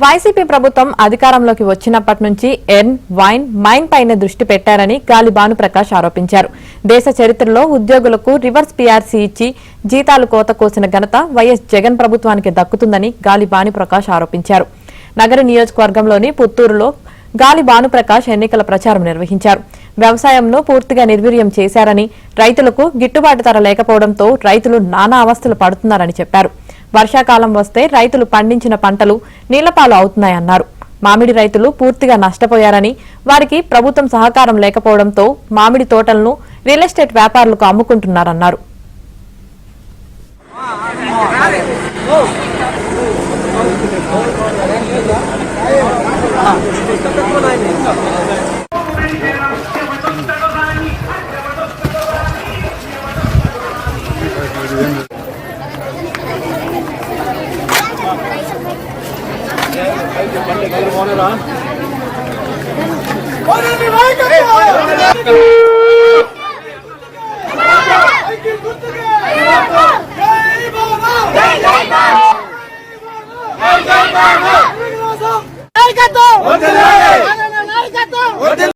YCP ప్రభుత్వం అధికారంలోకి వచ్చినప్పటి నుంచి వైన్ మైన్ పైనే దృష్టి పెట్టారని గాలి భానుప్రకాష్ ఆరోపించారు. దేశ చరిత్రలో ఉద్యోగులకు రివర్స్ పీఆర్సీ ఇచ్చి జీతాలు కోత కోసిన ఘనత వైఎస్ జగన్ ప్రభుత్వానికి దక్కుతుందని గాలి భానుప్రకాష్ ఆరోపించారు. నగర నియోజకవర్గంలోని పుత్తూరులో గాలి భానుప్రకాష్ ఎన్నికల ప్రచారం నిర్వహించారు. వ్యవసాయంలో పూర్తిగా నిర్వీర్యం చేశారని, రైతులకు గిట్టుబాటు ధర లేకపోవడంతో రైతులు నానా అవస్థలు పడుతున్నారని చెప్పారు. వర్షాకాలం వస్తే రైతులు పండించిన పంటలు నీళ్లపాలు అవుతున్నాయన్నారు. మామిడి రైతులు పూర్తిగా నష్టపోయారని, వారికి ప్రభుత్వం సహకారం లేకపోవడంతో మామిడి తోటలను రియల్ ఎస్టేట్ వ్యాపారులకు అమ్ముకుంటున్నారన్నారు. నాయకత్వం